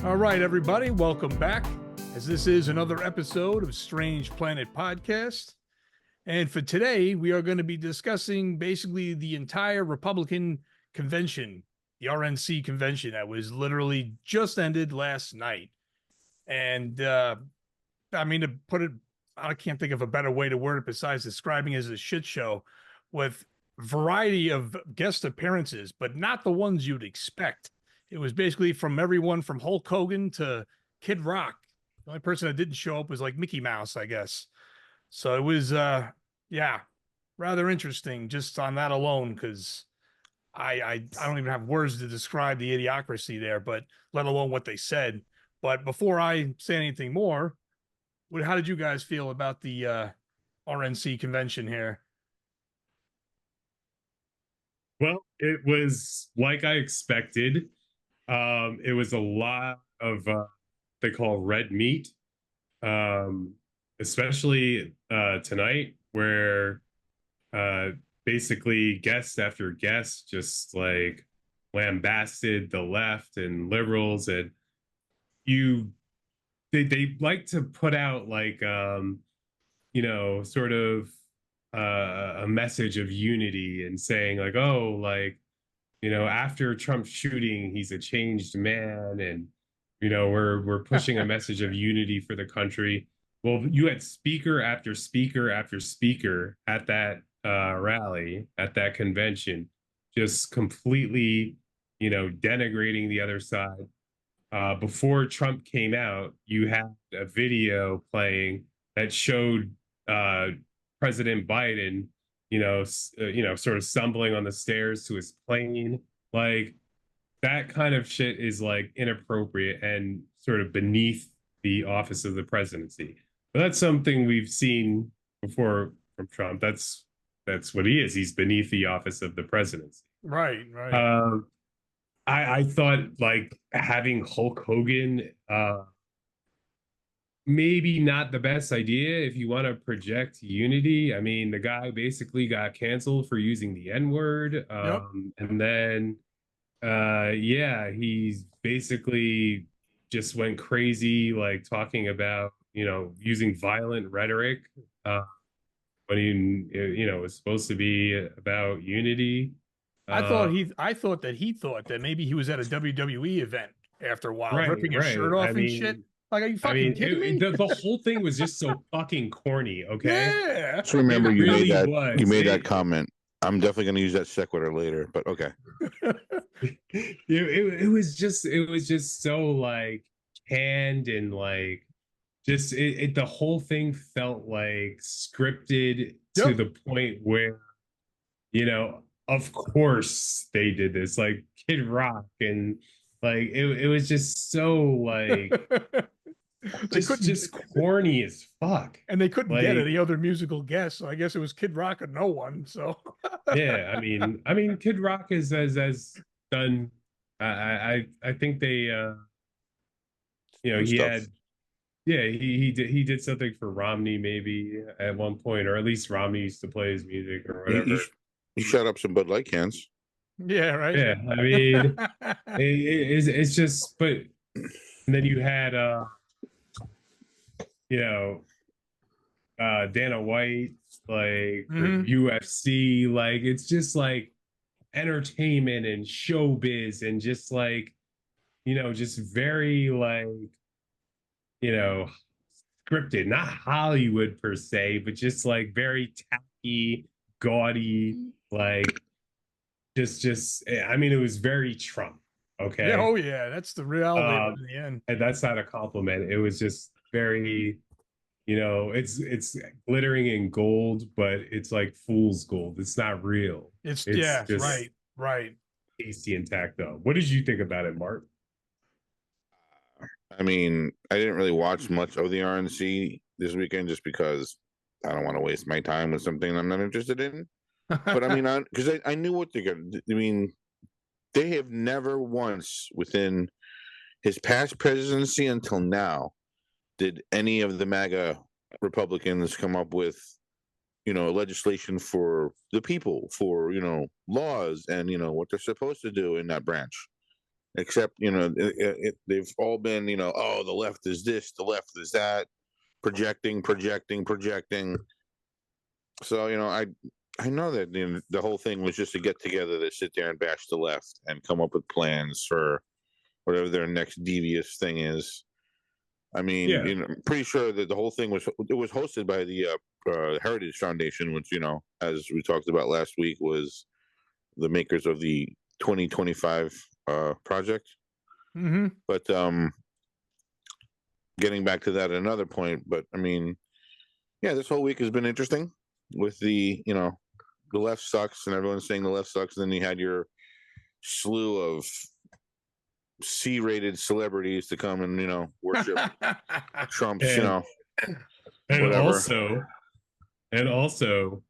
All right, everybody, welcome back, as this is another episode of Strange Planet Podcast. And for today, we are going to be discussing basically the entire Republican convention, the RNC convention that was literally just ended last night. And I mean, to put it, I can't think of a better way to word it besides describing it as a shit show with variety of guest appearances, but not the ones you'd expect. It was basically from everyone from Hulk Hogan to Kid Rock. The only person that didn't show up was like Mickey Mouse, I guess. So it was, yeah, rather interesting just on that alone, because I don't even have words to describe the idiocracy there, but let alone what they said. But before I say anything more, how did you guys feel about the RNC convention here? Well, it was like I expected. It was a lot of they call red meat, um, especially tonight, where basically guest after guest just like lambasted the left and liberals, and you they like to put out like sort of a message of unity and saying like, oh, like, after Trump's shooting, he's a changed man, and we're pushing a message of unity for the country. Well, you had speaker after speaker after speaker at that rally, at that convention, just completely, denigrating the other side. Before Trump came out, you had a video playing that showed uh, President Biden, sort of stumbling on the stairs to his plane. Like that kind of shit is like inappropriate and sort of beneath the office of the presidency. But that's something we've seen before from Trump. That's what he is. He's beneath the office of the presidency. Right, right. I thought like having Hulk Hogan maybe not the best idea if you want to project unity. I mean, the guy basically got canceled for using the N-word. Yep. And then yeah, he's basically just went crazy, like talking about, using violent rhetoric when he was supposed to be about unity. I thought that he thought that maybe he was at a WWE event after a while, Right, ripping his shirt right. off and shit. Like, are you I fucking mean, kidding me? the whole thing was just so fucking corny. Okay, Yeah. Just remember it you made really that you was. made that comment. I'm definitely going to use that sequitur later, but okay. It was just so like canned and like just the whole thing felt like scripted to Yep. the point where of course they did this, like Kid Rock, and like it was just so like They couldn't, just corny as fuck. and they couldn't get Like, any other musical guests. So I guess it was Kid Rock or no one. So yeah, I mean, Kid Rock has done. I think they, he Stuff. had, yeah, he did something for Romney maybe at one point, or at least Romney used to play his music or whatever. He shut up some Bud Light cans. yeah, right. Yeah, I mean, it's just, but and then you had, Dana White, like for UFC, like it's just like entertainment and showbiz and just like, just very like, scripted, not Hollywood per se, but just like very tacky, gaudy, like just I mean, it was very Trump. Okay. Yeah, oh yeah, that's the reality in the end. And that's not a compliment. It was just very, it's glittering in gold, but it's like fool's gold. It's not real. It's It's yeah, just right. tasty and tacked up. What did you think about it, Mark? I mean, I didn't really watch much of the RNC this weekend just because I don't want to waste my time with something I'm not interested in. But I mean, because I knew what they're going to. I mean, they have never once within his past presidency until now did any of the MAGA Republicans come up with, legislation for the people, for, laws and, what they're supposed to do in that branch. except they've all been oh, the left is this, the left is that, projecting. So I know that the whole thing was just to get together to sit there and bash the left and come up with plans for whatever their next devious thing is. I mean, I'm pretty sure that the whole thing was hosted by the Heritage Foundation, which as we talked about last week, was the makers of the 2025 project. Mm-hmm. But getting back to that at another point, but I mean, yeah, this whole week has been interesting with the the left sucks and everyone's saying the left sucks, and then you had your slew of C-rated celebrities to come and worship Trump's and whatever. and also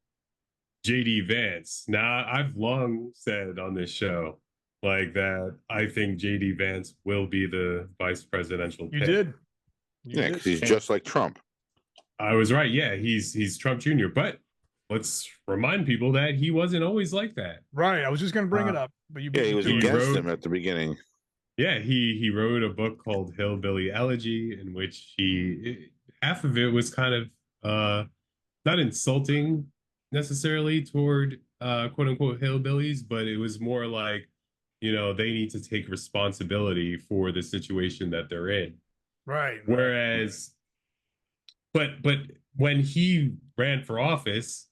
JD Vance. Now, I've long said on this show like that I think JD Vance will be the vice presidential pick. You did. Yeah, because he's just like Trump. I was right. Yeah, he's Trump Jr. But let's remind people that he wasn't always like that. Right. I was just going to bring it up, but you. Yeah, he was against him at the beginning. Yeah, he wrote a book called Hillbilly Elegy, in which half of it was kind of not insulting necessarily toward quote unquote hillbillies, but it was more like they need to take responsibility for the situation that they're in. Right. Whereas, but when he ran for office,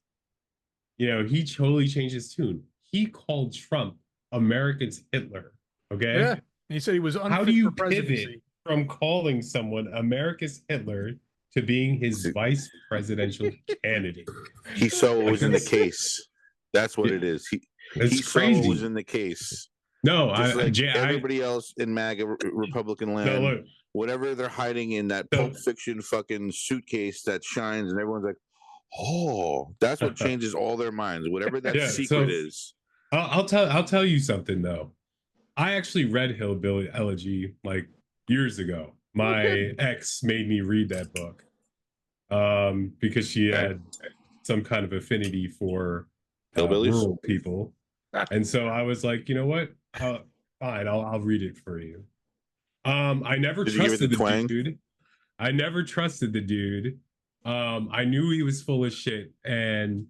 he totally changed his tune. He called Trump America's Hitler. Okay. Yeah. He said he was unfit How do you for presidency. pivot from calling someone America's Hitler to being his vice presidential candidate? He saw what was in the case. That's what it is. He saw what was in the case. No, everybody else in MAGA Republican land. No, look, whatever they're hiding in that Pulp Fiction fucking suitcase that shines, and everyone's like, "Oh, that's what changes all their minds." Whatever that secret is. I'll tell you something though. I actually read Hillbilly Elegy like years ago. My ex made me read that book because she had some kind of affinity for rural people, and so I was like, you know what? Fine, I'll read it for you. I never trusted the dude. I never trusted the dude. I knew he was full of shit, and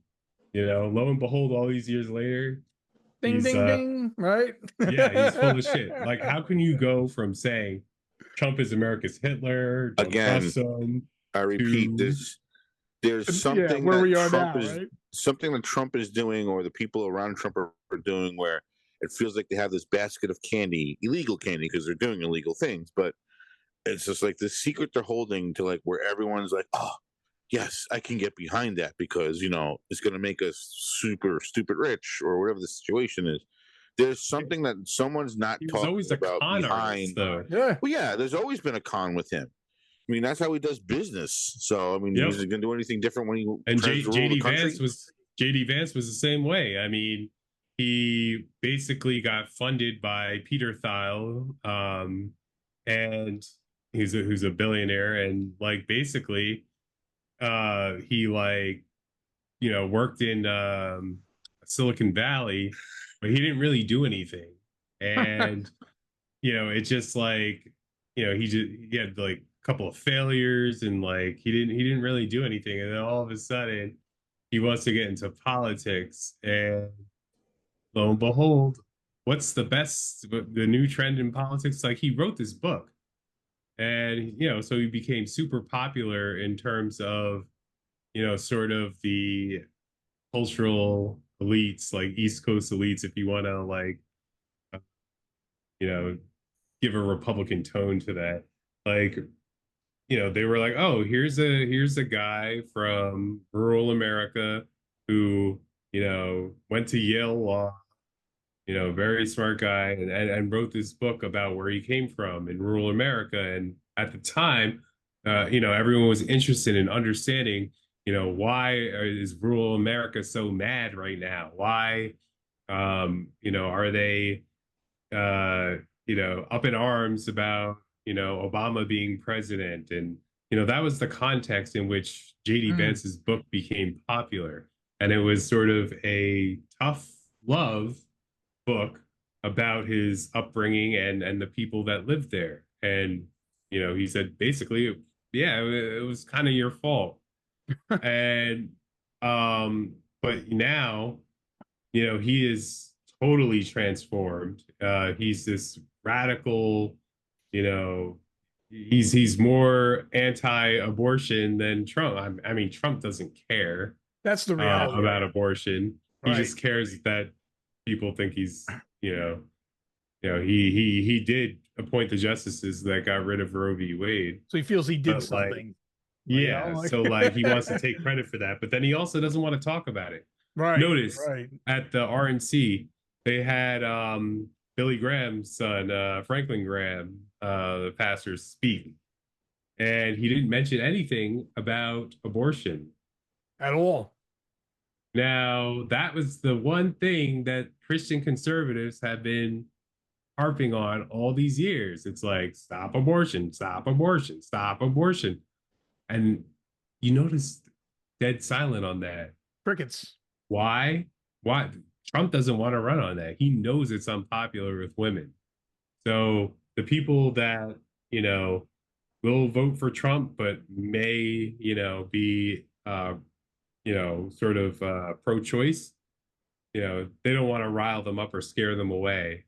lo and behold, all these years later. Ding, ding, ding, right? Yeah, he's full of shit. Like, how can you go from saying Trump is America's Hitler, again, I repeat this, there's something where we are Trump now, is, right? something that Trump is doing, or the people around Trump are doing, where it feels like they have this basket of candy, illegal candy, because they're doing illegal things, but it's just like the secret they're holding to, like, where everyone's like, oh, yes, I can get behind that because, it's going to make us super stupid rich or whatever the situation is. There's something that someone's not talking about behind. Though. Well, yeah, there's always been a con with him. I mean, that's how he does business. So, I mean, he's going to do anything different when he JD Vance was the same way. I mean, he basically got funded by Peter Thiel, and who's a billionaire, and like basically he worked in Silicon Valley, but he didn't really do anything. And it's just like he had like a couple of failures, and like he didn't really do anything. And then all of a sudden he wants to get into politics, and lo and behold, what's the new trend in politics? Like, he wrote this book. And, so he became super popular in terms of, sort of the cultural elites, like East Coast elites, if you want to, like, give a Republican tone to that. Like, they were like, oh, here's a guy from rural America who, went to Yale Law, very smart guy, and wrote this book about where he came from in rural America. And at the time, everyone was interested in understanding, why is rural America so mad right now? Why, are they, up in arms about, Obama being president? And, that was the context in which JD Vance's book became popular. And it was sort of a tough love book about his upbringing and the people that lived there. And, he said basically, yeah, it was kind of your fault. And, but now, he is totally transformed. He's this radical, you know, he's more anti-abortion than Trump. I mean, Trump doesn't care That's the reality. about abortion. He Right. just cares that people think he's, he did appoint the justices that got rid of Roe v. Wade. So he feels he did But, something. Yeah, so he wants to take credit for that, but then he also doesn't want to talk about it. Right. Notice Right. at the RNC, they had Billy Graham's son, Franklin Graham, the pastor, speak. And he didn't mention anything about abortion At all. Now, that was the one thing that Christian conservatives have been harping on all these years. It's like, stop abortion, stop abortion, stop abortion. And you notice dead silent on that. Crickets. Why? Why? Trump doesn't want to run on that. He knows it's unpopular with women. So the people that, will vote for Trump, but may, be, sort of pro-choice, they don't want to rile them up or scare them away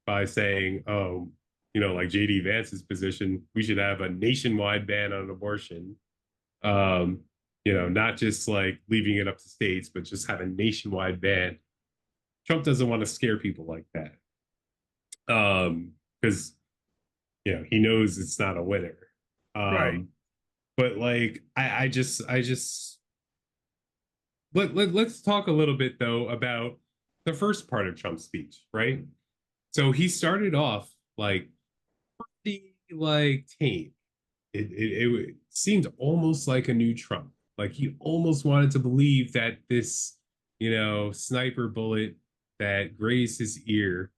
by saying, oh, like JD Vance's position, we should have a nationwide ban on abortion. Not just like leaving it up to states, but just have a nationwide ban. Trump doesn't want to scare people like that. Because, he knows it's not a winner. Right. But like, I just let's talk a little bit though about the first part of Trump's speech, right? So he started off like pretty like tame. It seemed almost like a new Trump. Like he almost wanted to believe that this, sniper bullet that grazed his ear,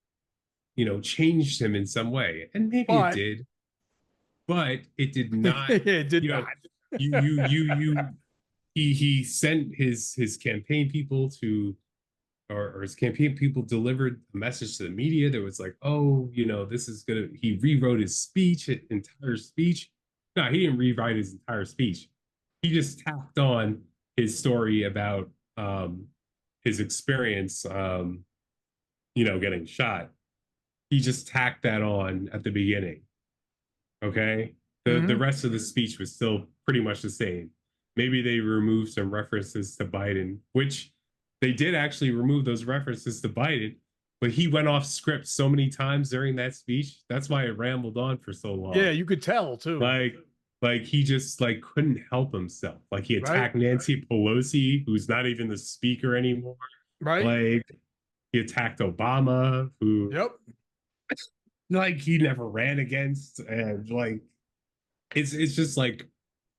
changed him in some way. And maybe it did, but it did not. It did not. He sent his campaign people to, or his campaign people delivered a message to the media that was like, oh, this is gonna. He rewrote his speech, entire speech. No, he didn't rewrite his entire speech. He just tacked on his story about his experience, getting shot. He just tacked that on at the beginning. Okay, the rest of the speech was still pretty much the same. Maybe they removed some references to Biden, which they did actually remove those references to Biden, but he went off script so many times during that speech. That's why it rambled on for so long. Yeah, you could tell too. Like he just like couldn't help himself. Like he attacked Nancy Pelosi, who's not even the speaker anymore. Right. Like he attacked Obama, who like he never ran against, and like it's just like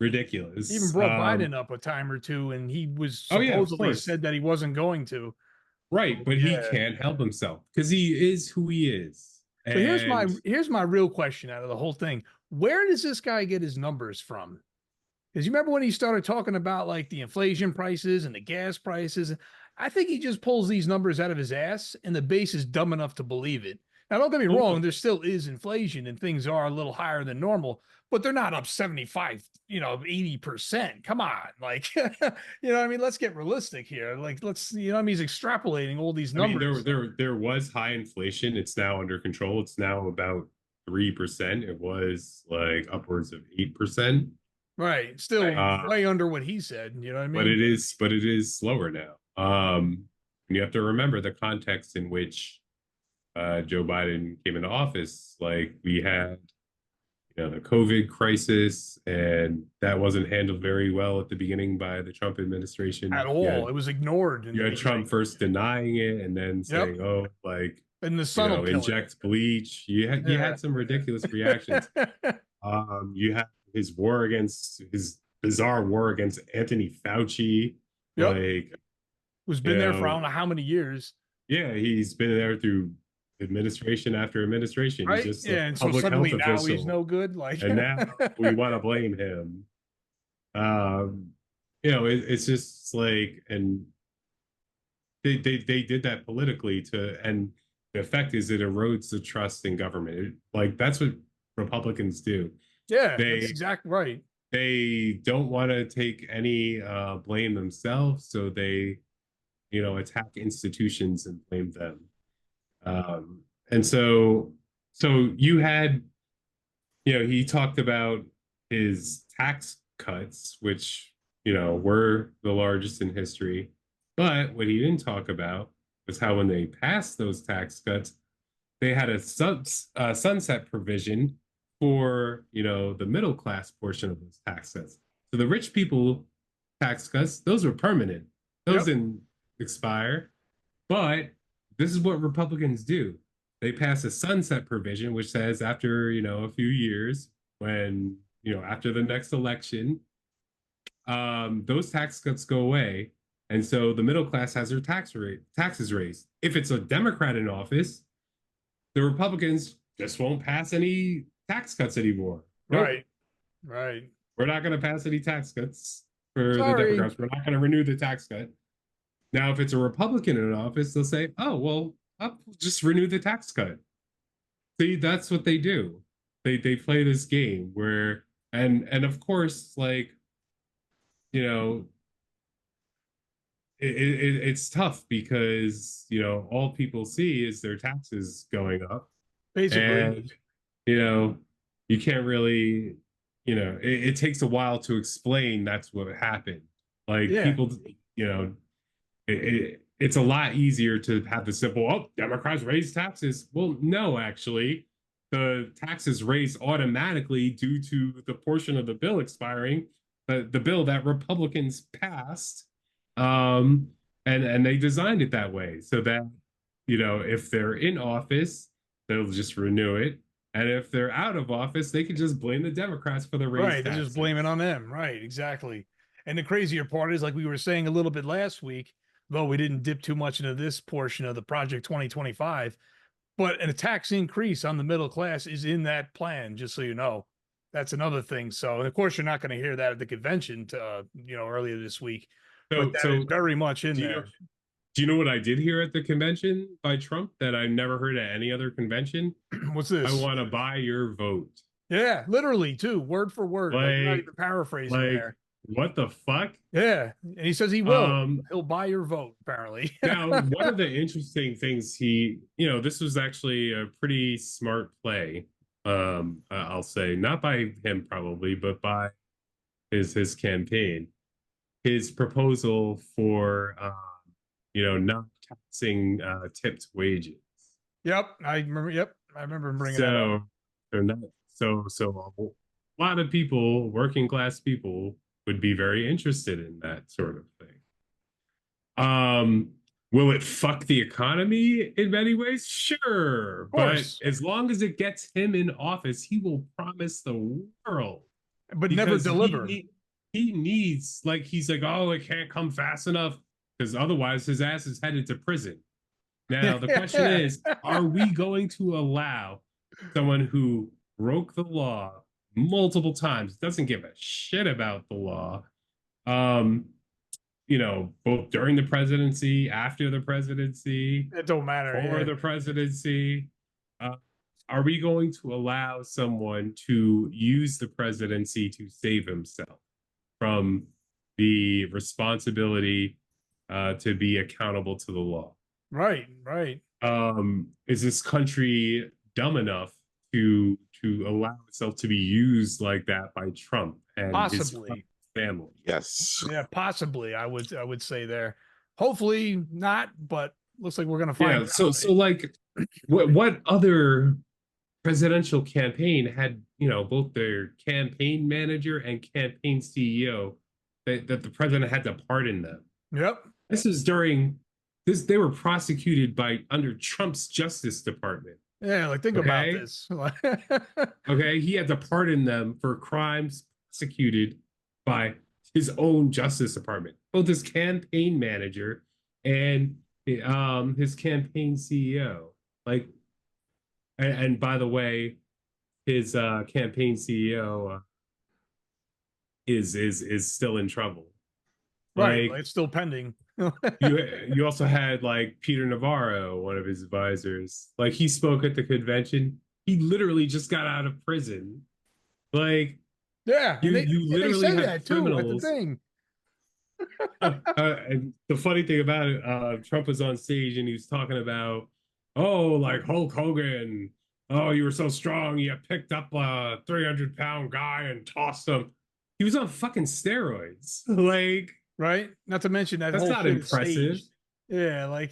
ridiculous. He even brought Biden up a time or two, and he was supposedly said that he wasn't going to. Right, but he can't help himself because he is who he is. So here's my real question out of the whole thing. Where does this guy get his numbers from? Because you remember when he started talking about like the inflation prices and the gas prices? I think he just pulls these numbers out of his ass, and the base is dumb enough to believe it. Now, don't get me wrong, there still is inflation and things are a little higher than normal, but they're not up 75, 80%. Come on. Like, what I mean? Let's get realistic here. Like, let's, he's extrapolating all these numbers. I mean, there was high inflation. It's now under control. It's now about 3%. It was like upwards of 8%. Right. Still way under what he said. You know what I mean? But it is slower now. And you have to remember the context in which Joe Biden came into office. Like we had, the COVID crisis, and that wasn't handled very well at the beginning by the Trump administration at all. It was ignored. You had Trump first denying it, and then saying, "Oh, like and the sun will inject bleach." You had some ridiculous reactions. You had his bizarre war against Anthony Fauci. Yep. Like, who's been there for I don't know how many years. Yeah, he's been there through administration after administration. Right? He's just and so suddenly now he's no good. Like, and now we want to blame him. It's just like, and they did that politically and the effect is it erodes the trust in government. Like that's what Republicans do. Yeah, They that's exactly right. they don't want to take any blame themselves, so they, attack institutions and blame them. And so you had, he talked about his tax cuts, which, were the largest in history. But what he didn't talk about was how when they passed those tax cuts, they had a sunset provision for, the middle class portion of those tax cuts. So the rich people tax cuts, those were permanent. Those didn't expire. But this is what Republicans do. They pass a sunset provision, which says after, a few years, when, after the next election, those tax cuts go away. And so the middle class has their taxes raised. If it's a Democrat in office, the Republicans just won't pass any tax cuts anymore. Nope. Right. We're not going to pass any tax cuts for the Democrats. We're not going to renew the tax cut. Now, if it's a Republican in office, they'll say, oh, well, I'll just renew the tax cut. See, that's what they do. They play this game where, and of course, like, it's tough because, all people see is their taxes going up. Basically. And, you can't really, it takes a while to explain that's what happened. Like people, it's a lot easier to have the simple, oh, Democrats raise taxes. Well, no, actually, the taxes raised automatically due to the portion of the bill expiring, the bill that Republicans passed. And they designed it that way so that, if they're in office, they'll just renew it. And if they're out of office, they can just blame the Democrats for the raise. Right, they just blame it on them. Right, exactly. And the crazier part is, like we were saying a little bit last week, though we didn't dip too much into this portion of the Project 2025, but a tax increase on the middle class is in that plan, just so you know. That's another thing. So, and of course, you're not going to hear that at the convention, earlier this week. So, but that is very much in there. Do you know what I did hear at the convention by Trump that I never heard at any other convention? What's this? I want to buy your vote. Yeah, literally, too, word for word. Like, not even paraphrasing there. What the fuck? Yeah, and he says he will. He'll buy your vote, apparently. Now, one of the interesting things this was actually a pretty smart play. I'll say, not by him probably, but by his campaign. His proposal for not taxing tipped wages. Yep, I remember him bringing that up. So a lot of people, working class people, would be very interested in that sort of thing. Will it fuck the economy in many ways? Sure, but as long as it gets him in office, he will promise the world, but never deliver. He needs, like, he's like, oh, it can't come fast enough, because otherwise his ass is headed to prison. Now, the question is, are we going to allow someone who broke the law multiple times, doesn't give a shit about the law, both during the presidency, after the presidency, it don't matter, for the presidency, are we going to allow someone to use the presidency to save himself from the responsibility to be accountable to the law? Right. Is this country dumb enough to allow itself to be used like that by Trump and possibly his family? Yes. Yeah, possibly. I would say there. Hopefully not, but looks like we're gonna find. Yeah. So like, what other presidential campaign had both their campaign manager and campaign CEO that the president had to pardon them? Yep. This is during this. They were prosecuted under Trump's Justice Department. Yeah, like think about this. Okay, he had to pardon them for crimes prosecuted by his own Justice Department, both his campaign manager and his campaign CEO. Like, and by the way, his campaign CEO is still in trouble. Right. Like It's still pending. you also had like Peter Navarro, one of his advisors. Like he spoke at the convention. He literally just got out of prison. Like Yeah, you you and they literally said have that too at the criminals. thing. And the funny thing about it, Trump was on stage and he was talking about, oh, like Hulk Hogan. Oh, you were so strong. You picked up a 300-pound guy and tossed him. He was on fucking steroids. Like, Right? Not to mention that that's whole not shit is impressive. staged. Yeah, like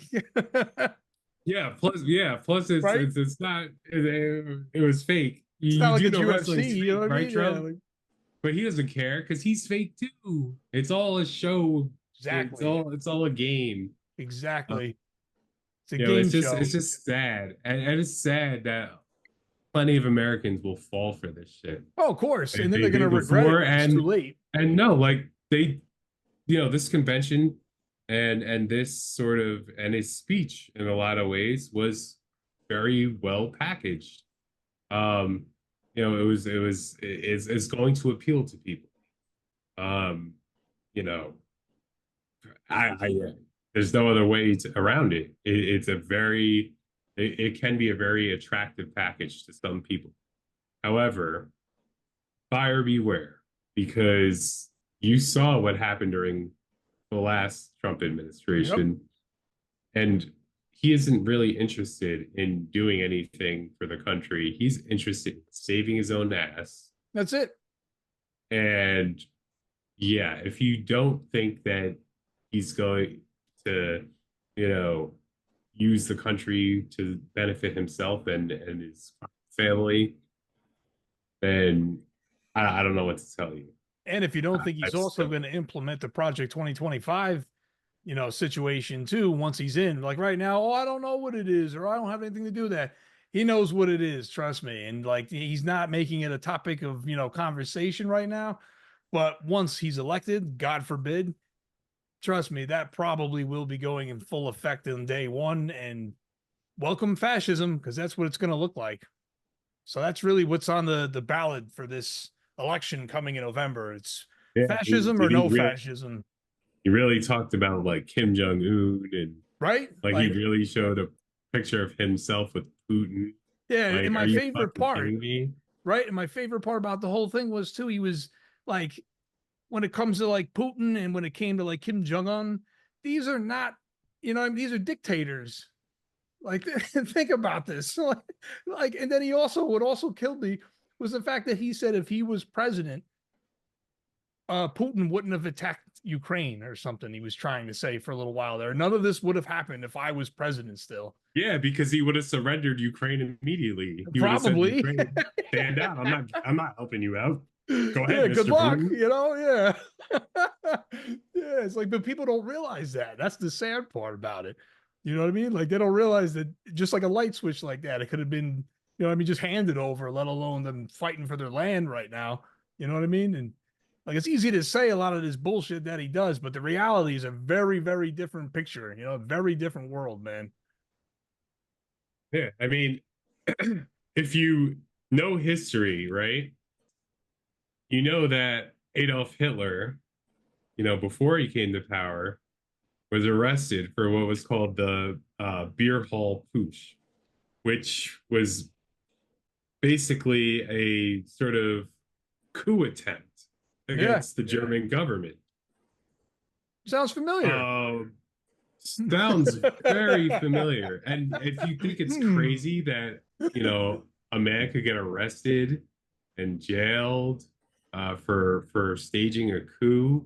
Plus right? it's not it was fake. It's You, not you like do it's know UFC, wrestling's you know fake, what I right, mean? Yeah, Trump? like But he doesn't care because he's fake too. It's all a show. exactly. It's all a game. Exactly. It's a You know, game show. it's just sad, and it's sad that plenty of Americans will fall for this shit. Oh, of course. Like And then they they're gonna did regret it before, when it's too late. and no, like they, you know, this convention and this sort of and his speech in a lot of ways was very well packaged. Um, you know, it's going to appeal to people. Um, you know, I there's no other way around it. It's a very it can be a very attractive package to some people. However, buyer beware, because you saw what happened during the last Trump Yep. administration, and he isn't really interested in doing anything for the country. He's interested in saving his own ass. That's it. And yeah, if you don't think that he's going to, you know, use the country to benefit himself and his family, then I don't know what to tell you. And if you don't think he's also going to implement the Project 2025, situation too, once he's in, like right now, oh, I don't know what it is, or I don't have anything to do with that. He knows what it is, trust me. And like he's not making it a topic of, conversation right now. But once he's elected, God forbid, trust me, that probably will be going in full effect on day one. And welcome fascism, because that's what it's going to look like. So that's really what's on the ballot for this election coming in November. It's fascism or no fascism. He really talked about like Kim Jong Un and right, like he really showed a picture of himself with Putin. Yeah, like, and my favorite part, right? And my favorite part about the whole thing was too, he was like, when it comes to like Putin and when it came to like Kim Jong Un, these are not, these are dictators. Like, think about this. Like, and then what also killed me was the fact that he said if he was president, Putin wouldn't have attacked Ukraine or something. He was trying to say for a little while there. None of this would have happened if I was president still. Yeah, because he would have surrendered Ukraine immediately. He probably would have said, stand down. I'm not helping you out. Go ahead. Yeah, Mr. good luck. Putin. Yeah. Yeah, it's like, but people don't realize that. That's the sad part about it. You know what I mean? Like they don't realize that just like a light switch like that, it could have been, just handed over, let alone them fighting for their land right now. You know what I mean? And like it's easy to say a lot of this bullshit that he does, but the reality is a very, very different picture, a very different world, man. Yeah, I mean, if you know history, right? You know that Adolf Hitler, before he came to power, was arrested for what was called the beer hall putsch, which was basically a sort of coup attempt against the German government. Sounds familiar. Sounds very familiar. And if you think it's crazy that, a man could get arrested and jailed for staging a coup,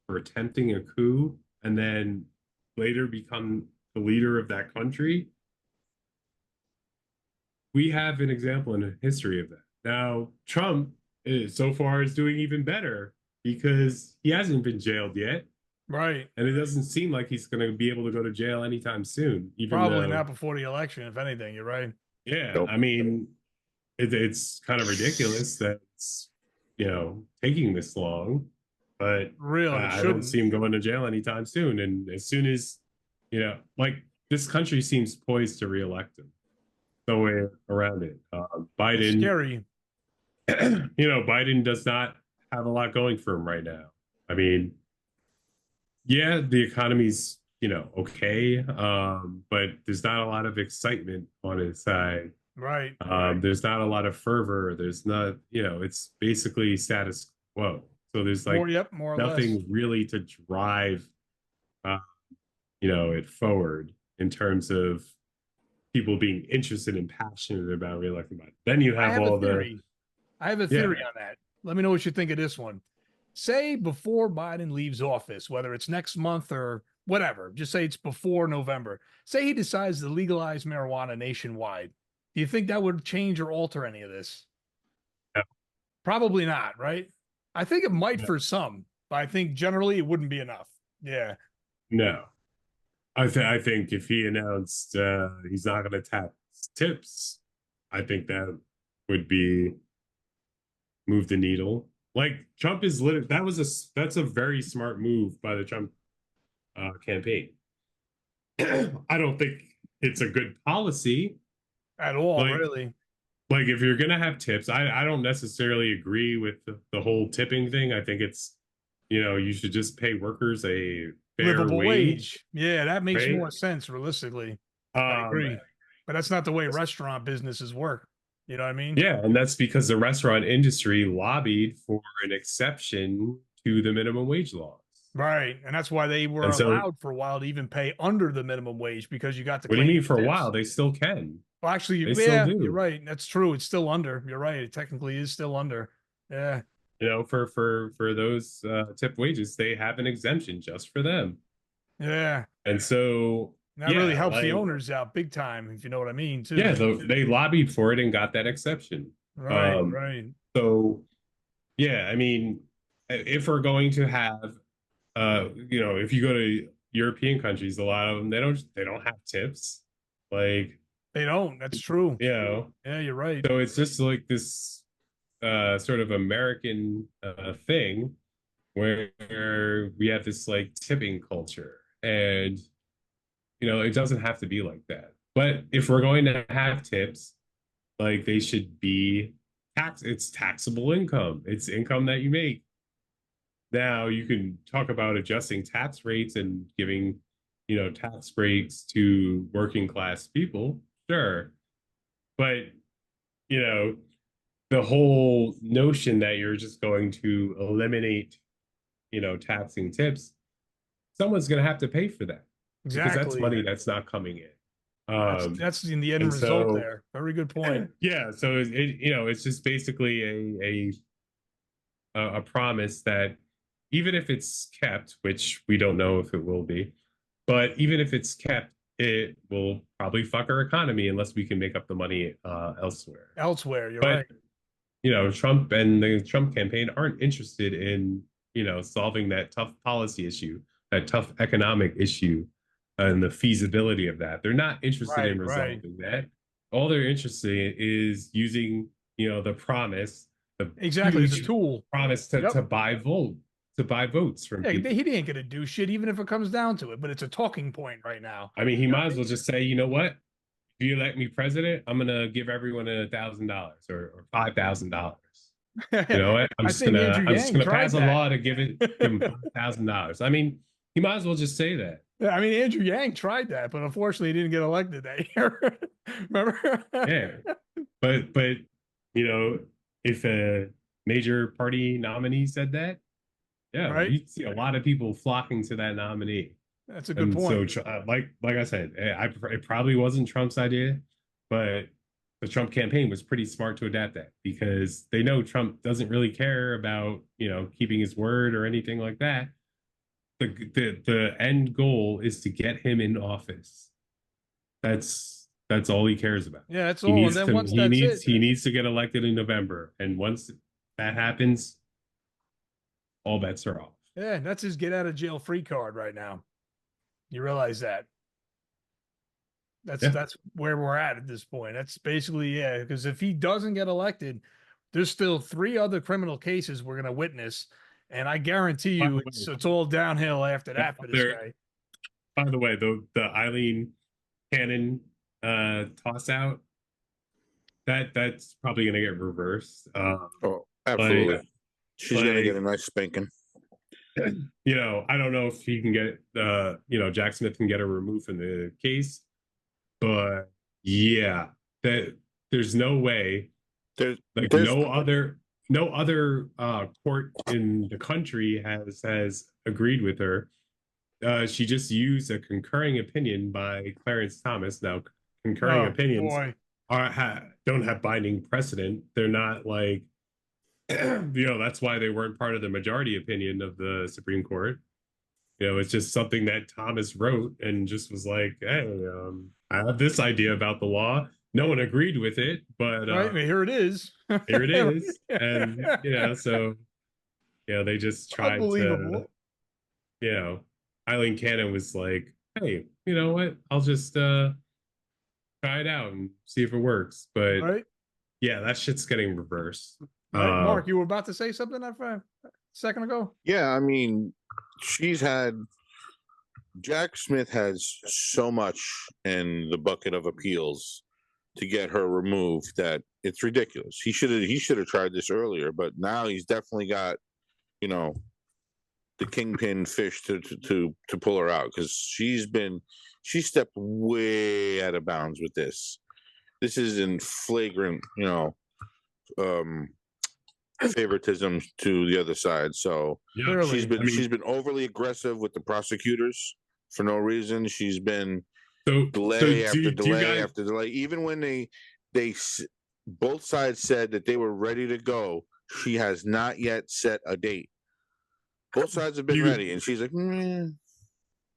for attempting a coup, and then later become the leader of that country, we have an example in history of that. Now, Trump so far is doing even better because he hasn't been jailed yet. Right. And it doesn't seem like he's going to be able to go to jail anytime soon. Probably not before the election, if anything. You're right. Yeah. Nope. I mean, it's kind of ridiculous that it's, taking this long. But really, I don't see him going to jail anytime soon. And as soon as, like this country seems poised to reelect him. No way around it. Biden, it's scary. Biden does not have a lot going for him right now. I mean, Yeah, the economy's, okay. But there's not a lot of excitement on his side. Right. There's not a lot of fervor. There's not, it's basically status quo. So there's More, like yep, more or less. nothing really to drive, uh, it forward in terms of people being interested and passionate about reelecting Biden. Then you I have have a all the, theory. I have a yeah, theory on that. Let me know what you think of this one. Say before Biden leaves office, whether it's next month or whatever, just say it's before November. Say he decides to legalize marijuana nationwide. Do you think that would change or alter any of this? no, Probably not, right? I think it might no, for some, but I think generally it wouldn't be enough. Yeah. no. I think if he announced he's not going to tax tips, I think that would be move the needle. Like Trump is lit. That's a very smart move by the Trump campaign. I don't think it's a good policy. At all, Like really. like if you're gonna have tips, I don't necessarily agree with the whole tipping thing. I think it's you should just pay workers a fair Livable wage, wage. Yeah, that makes right? more sense realistically. I Um, agree. But that's not the way restaurant businesses work. You know what I mean? yeah, and that's because the restaurant industry lobbied for an exception to the minimum wage laws. Right. And that's why they were And so, allowed for a while to even pay under the minimum wage because you got to what do you claim mean your for a tips. while? They still can. Well, actually, They still yeah, you're do. right. That's true. It's still under. You're right. It technically is still under. Yeah. For those tip wages, they have an exemption just for them. Yeah. And so, And that really yeah, helps the like owners out big time, if you know what I mean, yeah, too. they lobbied for it and got that exception. Right, Um, right. so yeah, I mean, if we're going to have, if you go to European countries, a lot of them they don't have tips, like They don't. That's true. you know. Yeah, you're right. So it's just like this sort of American thing where we have this like tipping culture, and it doesn't have to be like that. But if we're going to have tips, like they should be it's taxable income. It's income that you make. Now you can talk about adjusting tax rates and giving, tax breaks to working class people, sure. But, you know, the whole notion that you're just going to eliminate, taxing tips, someone's going to have to pay for that because that's Exactly. money that's not coming in. That's in the end And result so, there. Very good point. yeah, so it's just basically a promise that even if it's kept, which we don't know if it will be, but even if it's kept, it will probably fuck our economy unless we can make up the money elsewhere. Elsewhere, you're But right. Trump and the Trump campaign aren't interested in solving that tough policy issue, that tough economic issue, and the feasibility of that. They're not interested Right, in right. resolving that. All they're interested in is using the promise, the Exactly. It's a huge tool. promise Yep. to buy votes from Yeah, people. he ain't gonna do shit, even if it comes down to it. But it's a talking point right now. I mean, he You know might what as well just say, you know what? If you elect me president, I'm gonna give everyone $1,000 or $5,000. I You mean? know what? I'm I just think gonna Andrew I'm just Yang gonna tried pass a that. law to give him $5,000. I mean, he might as well just say that. Yeah, I mean, Andrew Yang tried that, but unfortunately, he didn't get elected that year. Remember? Yeah. But if a major party nominee said that, yeah, Right? you'd see a lot of people flocking to that nominee. That's a good And so, point. like I said, it probably wasn't Trump's idea, but the Trump campaign was pretty smart to adapt that because they know Trump doesn't really care about keeping his word or anything like that. The end goal is to get him in office. That's all he cares about. Yeah, that's He all. And needs then to once that's it, he needs to get elected in November, and once that happens, all bets are off. yeah, that's his get out of jail free card right now. You realize that? Yeah. That's where we're at this point. That's basically, yeah, because if he doesn't get elected, there's still 3 other criminal cases we're gonna witness. And I guarantee By you the it's all downhill after that for this there, guy. by the way, the Eileen Cannon toss out, that's probably gonna get reversed. Oh, absolutely. Like, She's gonna get a nice spanking. you know, I don't know if he can get, you know, Jack Smith can get her removed from the case, but yeah, that there's no way, There's, like there's no other court in the country has agreed with her. She just used a concurring opinion by Clarence Thomas. Now, concurring Oh opinions boy. don't have binding precedent. They're not like, you know, that's why they weren't part of the majority opinion of the Supreme Court. You know, it's just something that Thomas wrote and just was like, hey, I have this idea about the law. No one agreed with it, but Right. I mean, here it is. here it is. And, you know, so, you know, they just tried to, Unbelievable. you know, Eileen Cannon was like, hey, you know what? I'll just try it out and see if it works. But Right. yeah, that shit's getting reversed. Right. Mark, you were about to say something a second ago? yeah, I mean, Jack Smith has so much in the bucket of appeals to get her removed that it's ridiculous. He should have tried this earlier, but now he's definitely got, you know, the kingpin fish to pull her out, because she stepped way out of bounds with this. This is in flagrant, you know, favoritism to the other side. So Yeah, she's been overly aggressive with the prosecutors for no reason. She's been delay after delay. Even when they both sides said that they were ready to go, she has not yet set a date. Both sides have been ready, and she's like, Do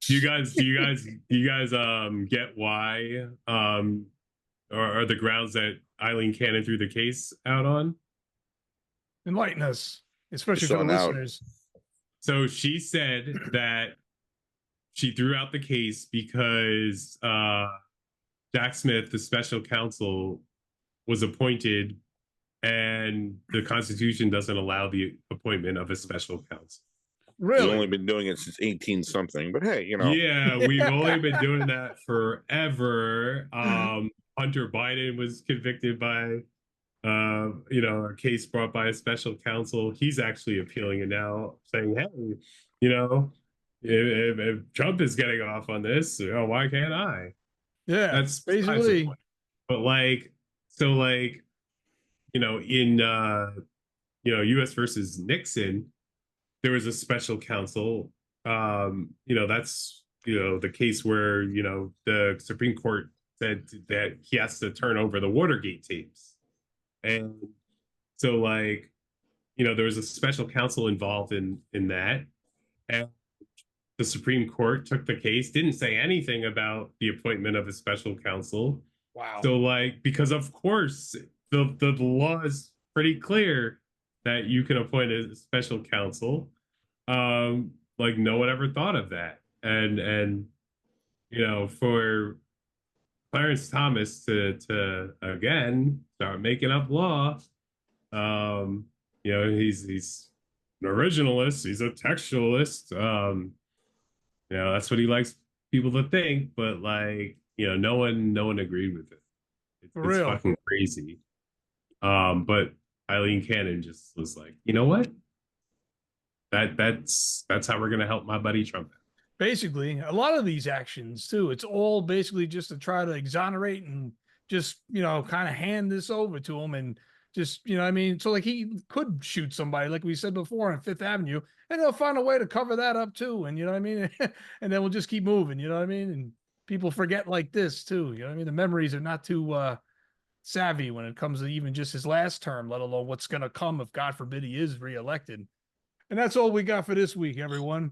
you guys get why or the grounds that Eileen Cannon threw the case out on? Enlighten us, especially for the listeners. So she said that she threw out the case because Jack Smith, the special counsel, was appointed, and the Constitution doesn't allow the appointment of a special counsel. Really? We've only been doing it since 18 something, but hey, you know. Yeah, we've only been doing that forever. Hunter Biden was convicted by, you know, a case brought by a special counsel. He's actually appealing it now, saying, hey, you know, if Trump is getting off on this, you know, why can't I? Yeah, that's basically. But like, so like, you know, in you know, U.S. versus Nixon, there was a special counsel. You know, that's, you know, the case where, you know, the Supreme Court said that he has to turn over the Watergate tapes. And so, like, you know, there was a special counsel involved in that. And the Supreme Court took the case, didn't say anything about the appointment of a special counsel. Wow. So, like, because of course, the law is pretty clear that you can appoint a special counsel. Like, no one ever thought of that. And you know, for Clarence Thomas to again start making up law, you know, he's an originalist, he's a textualist. You know, that's what he likes people to think, but like, you know, no one agreed with it. It's fucking crazy. But Eileen Cannon just was like, you know what? That's how we're gonna help my buddy Trump out. Basically, a lot of these actions too, it's all basically just to try to exonerate and just, you know, kind of hand this over to him and just, you know what I mean? So like he could shoot somebody, like we said before, on Fifth Avenue, and they'll find a way to cover that up too. And you know what I mean? And then we'll just keep moving, you know what I mean? And people forget like this too. You know what I mean? The memories are not too savvy when it comes to even just his last term, let alone what's going to come if God forbid he is reelected. And that's all we got for this week, everyone.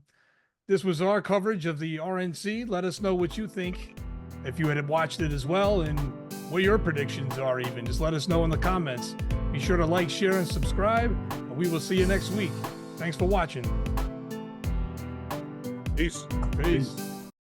This was our coverage of the RNC. Let us know what you think, if you had watched it as well, and what your predictions are even. Just let us know in the comments. Be sure to like, share, and subscribe, and we will see you next week. Thanks for watching. Peace. Peace.